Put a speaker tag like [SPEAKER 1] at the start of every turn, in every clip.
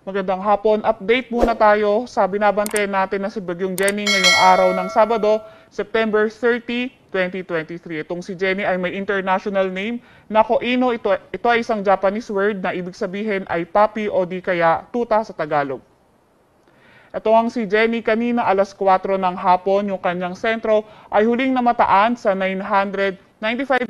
[SPEAKER 1] Magandang hapon. Update muna tayo sa binabantayan natin na si Bagyong Jenny ngayong araw ng Sabado, September 30, 2023. Itong si Jenny ay may international name na Koino. Ito ay isang Japanese word na ibig sabihin ay papi o di kaya tuta sa Tagalog. Ito ang si Jenny kanina alas 4 ng hapon. Yung kanyang sentro ay huling namataan sa 995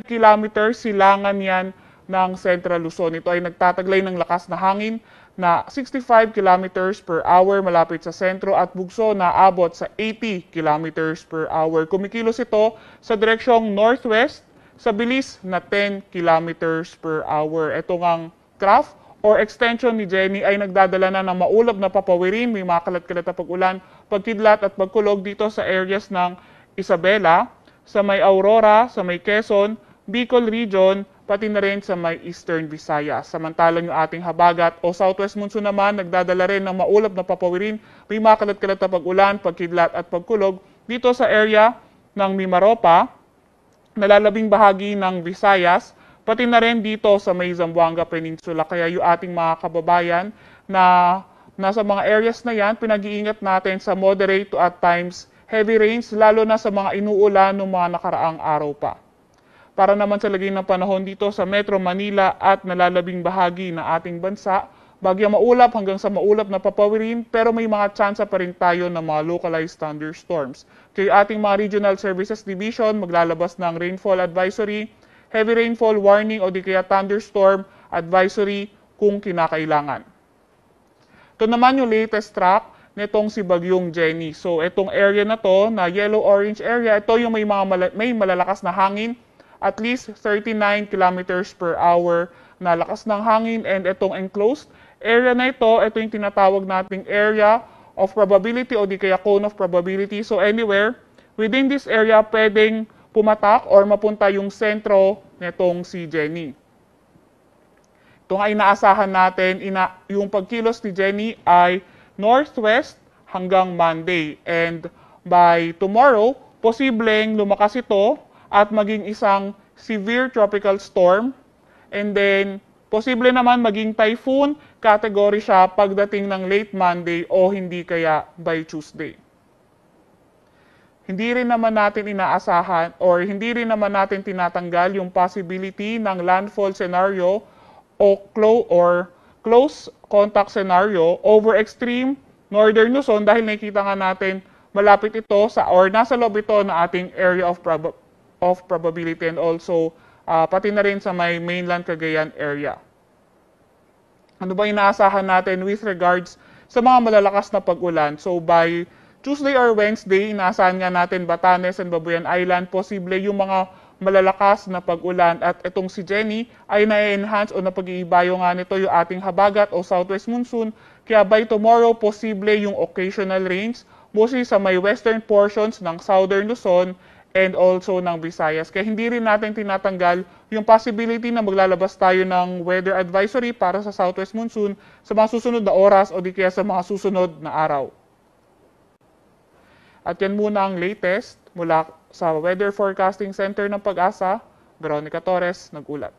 [SPEAKER 1] kilometers silangan yan ng Central Luzon. Ito ay nagtataglay ng lakas na hangin na 65 kilometers per hour malapit sa sentro at bugso na abot sa 80 kilometers per hour. Kumikilos ito sa direksyong northwest sa bilis na 10 kilometers per hour. Ito ngang graph or extension ni Jenny ay nagdadala na ng maulap na papawirin, may mga kalat-kalat na pag-ulan, pagkidlat at pagkulog dito sa areas ng Isabela, sa may Aurora, sa may Quezon, Bicol Region, pati na rin sa may Eastern Visayas. Samantalang yung ating habagat o southwest monsoon naman, nagdadala rin ng maulap na papawirin, may mga kalat-kalat na pag-ulan, pagkidlat at pagkulog dito sa area ng Mimaropa, nalalabing bahagi ng Visayas, pati na rin dito sa may Zamboanga Peninsula. Kaya yung ating mga kababayan na nasa mga areas na yan, pinag-iingat natin sa moderate to at times heavy rains, lalo na sa mga inuulan ng mga nakaraang araw pa. Para naman sa lagay ng panahon dito sa Metro Manila at nalalabing bahagi ng ating bansa, bagyang maulap hanggang sa maulap na papawirin, pero may mga tsansa pa rin tayo ng mga localized thunderstorms. Kaya ating mga Regional Services Division maglalabas ng rainfall advisory, heavy rainfall warning o di kaya thunderstorm advisory kung kinakailangan. Ito naman yung latest track nitong si Bagyong Jenny. So itong area na to, na yellow-orange area, ito yung may malalakas na hangin, at least 39 kilometers per hour na lakas ng hangin, and itong enclosed area na ito yung tinatawag nating area of probability o di kaya cone of probability. So anywhere within this area pwedeng pumatak or mapunta yung sentro nitong si Jenny. Ito nga inaasahan natin, yung pagkilos ni Jenny ay northwest hanggang Monday, and by tomorrow posibleng lumakas ito at maging isang severe tropical storm, and then posible naman maging typhoon category siya pagdating ng late Monday o hindi kaya by Tuesday. Hindi rin naman natin inaasahan or hindi rin naman natin tinatanggal yung possibility ng landfall scenario o close contact scenario over extreme northern Luzon, dahil nakikita nga natin malapit ito sa or nasa loob ito na ating area of probability, and also pati na rin sa may mainland Cagayan area. Ano ba inaasahan natin with regards sa mga malalakas na pag-ulan? So by Tuesday or Wednesday, inaasahan nga natin Batanes and Babuyan Island, posible yung mga malalakas na pag-ulan, at itong si Jenny ay na-enhance o napag-iibayo nga nito yung ating habagat o southwest monsoon. Kaya by tomorrow, posible yung occasional rains, mostly sa may western portions ng southern Luzon and also ng Visayas. Kaya hindi rin natin tinatanggal yung possibility na maglalabas tayo ng weather advisory para sa southwest monsoon sa mga susunod na oras o di kaya sa mga susunod na araw. At yan muna ang latest mula sa Weather Forecasting Center ng Pag-asa. Veronica Torres, nag-ulat.